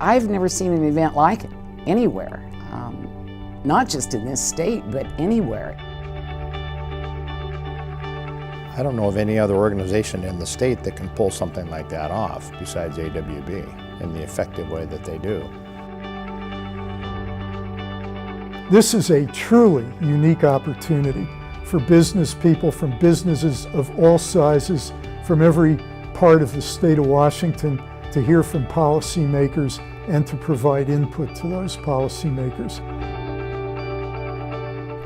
I've never seen an event like it anywhere, not just in this state, but anywhere. I don't know of any other organization in the state that can pull something like that off besides AWB in the effective way that they do. This is a truly unique opportunity for business people from businesses of all sizes from every part of the state of Washington to hear from policymakers and to provide input to those policymakers.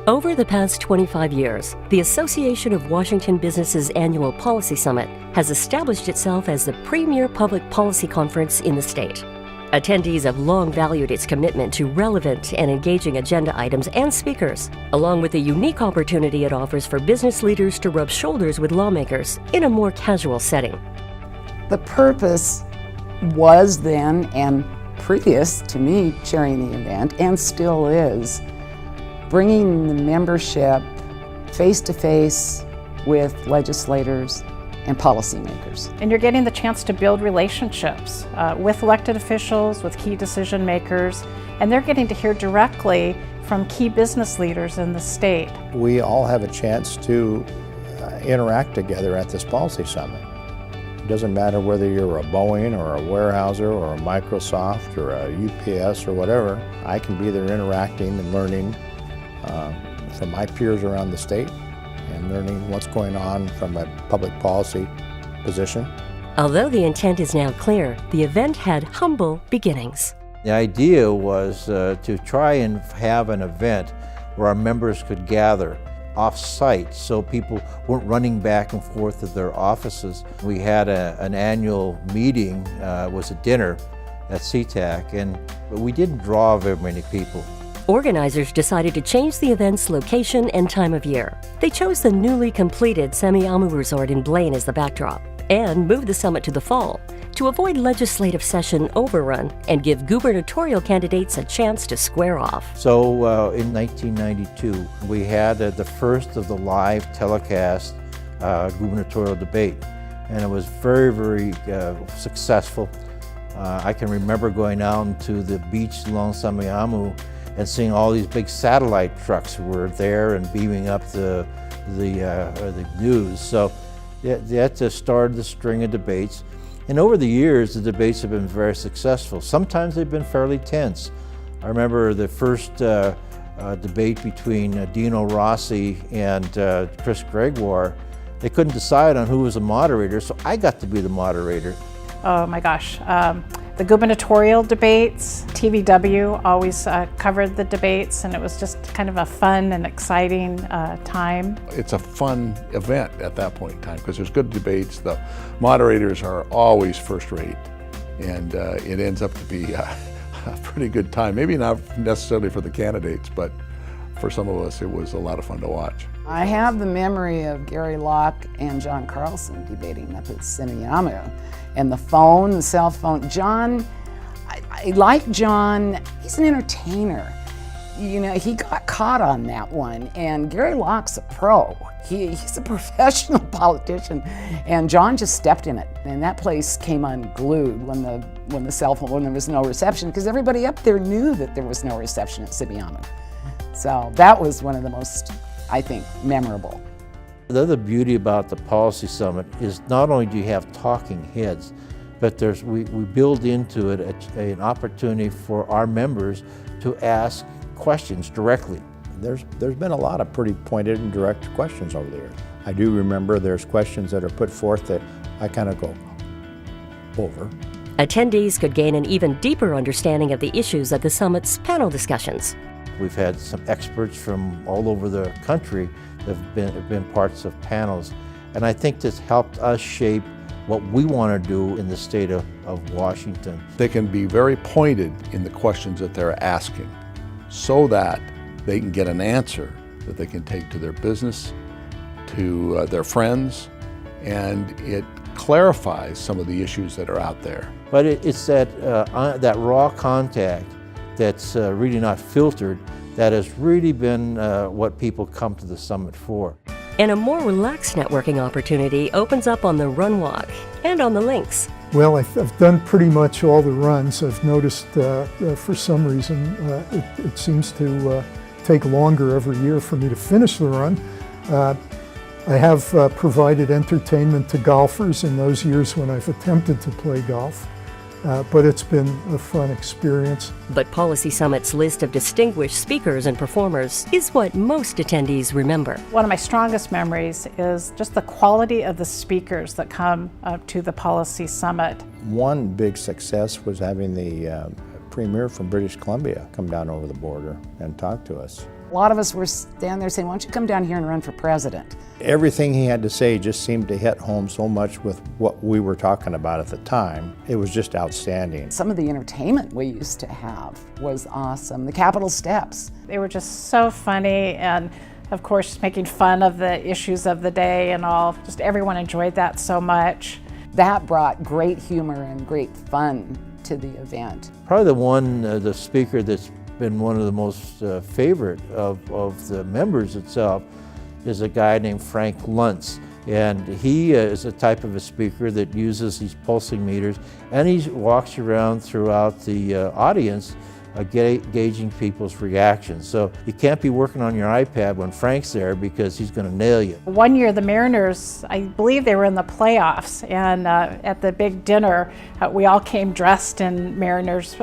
Over the past 25 years, the Association of Washington Businesses Annual Policy Summit has established itself as the premier public policy conference in the state. Attendees have long valued its commitment to relevant and engaging agenda items and speakers, along with the unique opportunity it offers for business leaders to rub shoulders with lawmakers in a more casual setting. The purpose was then, and previous to me chairing the event, and still is, bringing the membership face-to-face with legislators and policymakers. And you're getting the chance to build relationships with elected officials, with key decision makers, and they're getting to hear directly from key business leaders in the state. We all have a chance to interact together at this policy summit. It doesn't matter whether you're a Boeing or a Weyerhaeuser or a Microsoft or a UPS or whatever. I can be there interacting and learning from my peers around the state and learning what's going on from a public policy position. Although the intent is now clear, the event had humble beginnings. The idea was to try and have an event where our members could gather off-site so people weren't running back and forth to their offices. We had an annual meeting, it was a dinner at SeaTac, but we didn't draw very many people. Organizers decided to change the event's location and time of year. They chose the newly completed Semiahmoo resort in Blaine as the backdrop and moved the summit to the fall to avoid legislative session overrun and give gubernatorial candidates a chance to square off. So in 1992, we had the first of the live telecast gubernatorial debate, and it was very, very successful. I can remember going out into the beach along Semiahmoo and seeing all these big satellite trucks were there and beaming up the news. So that just started the string of debates. And over the years, the debates have been very successful. Sometimes they've been fairly tense. I remember the first debate between Dino Rossi and Chris Gregoire. They couldn't decide on who was the moderator, so I got to be the moderator. Oh my gosh. The gubernatorial debates, TVW always covered the debates, and it was just kind of a fun and exciting time. It's a fun event at that point in time because there's good debates. The moderators are always first rate, and it ends up to be a pretty good time. Maybe not necessarily for the candidates, but for some of us it was a lot of fun to watch. I have the memory of Gary Locke and John Carlson debating up at Semiahmoo. And the cell phone. John, I like John, he's an entertainer. You know, he got caught on that one, and Gary Locke's a pro. He's a professional politician, and John just stepped in it. And that place came unglued when there was no reception, because everybody up there knew that there was no reception at Semiahmoo. So that was one of the most, I think, memorable. The other beauty about the Policy Summit is not only do you have talking heads, but we build into it an opportunity for our members to ask questions directly. There's been a lot of pretty pointed and direct questions over there. I do remember there's questions that are put forth that I kind of go over. Attendees could gain an even deeper understanding of the issues at the summit's panel discussions. We've had some experts from all over the country that have been parts of panels, and I think this helped us shape what we want to do in the state of Washington. They can be very pointed in the questions that they're asking so that they can get an answer that they can take to their business, to their friends, and it clarifies some of the issues that are out there. But it's that raw contact that's really not filtered that has really been what people come to the summit for. And a more relaxed networking opportunity opens up on the Run Walk and on the links. Well, I've done pretty much all the runs. I've noticed for some reason it seems to take longer every year for me to finish the run. I have provided entertainment to golfers in those years when I've attempted to play golf, but it's been a fun experience. But Policy Summit's list of distinguished speakers and performers is what most attendees remember. One of my strongest memories is just the quality of the speakers that come to the Policy Summit. One big success was having the Premier from British Columbia come down over the border and talk to us. A lot of us were standing there saying, why don't you come down here and run for president? Everything he had to say just seemed to hit home so much with what we were talking about at the time. It was just outstanding. Some of the entertainment we used to have was awesome. The Capitol Steps. They were just so funny, and of course making fun of the issues of the day and all. Just everyone enjoyed that so much. That brought great humor and great fun to the event. Probably the speaker that's been one of the most favorite of the members itself is a guy named Frank Luntz. And he is a type of a speaker that uses these pulsing meters, and he walks around throughout the audience gauging people's reactions. So you can't be working on your iPad when Frank's there because he's going to nail you. One year the Mariners, I believe they were in the playoffs, and at the big dinner we all came dressed in Mariners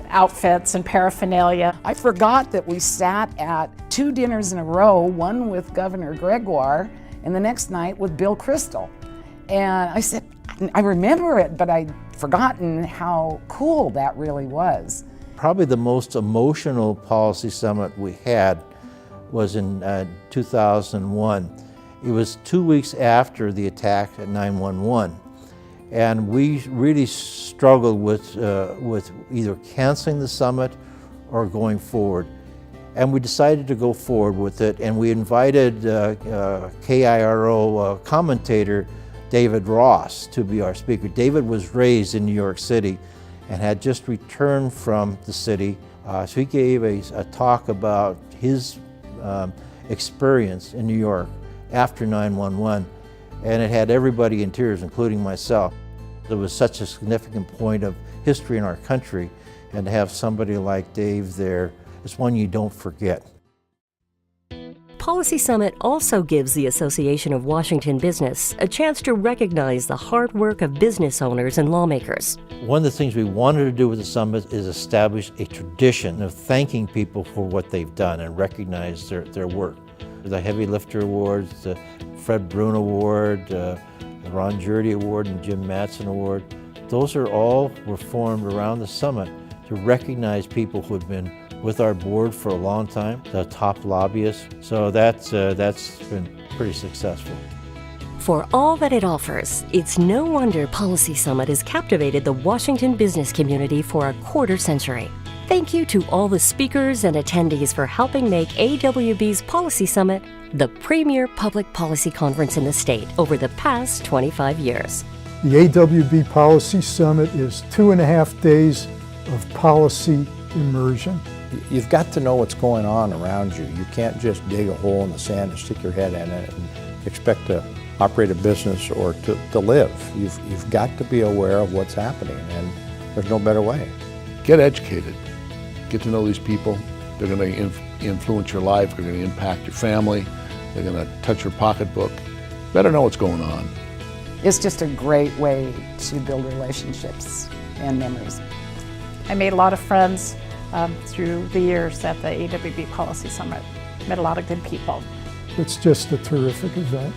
outfits and paraphernalia. I forgot that we sat at 2 dinners in a row, one with Governor Gregoire and the next night with Bill Kristol. And I said, I remember it, but I'd forgotten how cool that really was. Probably the most emotional policy summit we had was in 2001. It was 2 weeks after the attack at 9/11. And we really struggled with either canceling the summit or going forward. And we decided to go forward with it, and we invited KIRO commentator David Ross to be our speaker. David was raised in New York City and had just returned from the city. So he gave a talk about his experience in New York after 9/11. And it had everybody in tears, including myself. It was such a significant point of history in our country, and to have somebody like Dave there is one you don't forget. Policy Summit also gives the Association of Washington Business a chance to recognize the hard work of business owners and lawmakers. One of the things we wanted to do with the summit is establish a tradition of thanking people for what they've done and recognize their work. The Heavy Lifter Awards, the Fred Brune Award, the Ron Jurdy Award and Jim Mattson Award, those were formed around the summit to recognize people who had been with our board for a long time, the top lobbyists. So that's been pretty successful. For all that it offers, it's no wonder Policy Summit has captivated the Washington business community for a quarter century. Thank you to all the speakers and attendees for helping make AWB's Policy Summit the premier public policy conference in the state over the past 25 years. The AWB Policy Summit is 2.5 days of policy immersion. You've got to know what's going on around you. You can't just dig a hole in the sand and stick your head in it and expect to operate a business or to live. You've got to be aware of what's happening, and there's no better way. Get educated. Get to know these people. They're going to influence your life. They're going to impact your family. They're going to touch your pocketbook. Better know what's going on. It's just a great way to build relationships and memories. I made a lot of friends through the years at the AWB Policy Summit. Met a lot of good people. It's just a terrific event.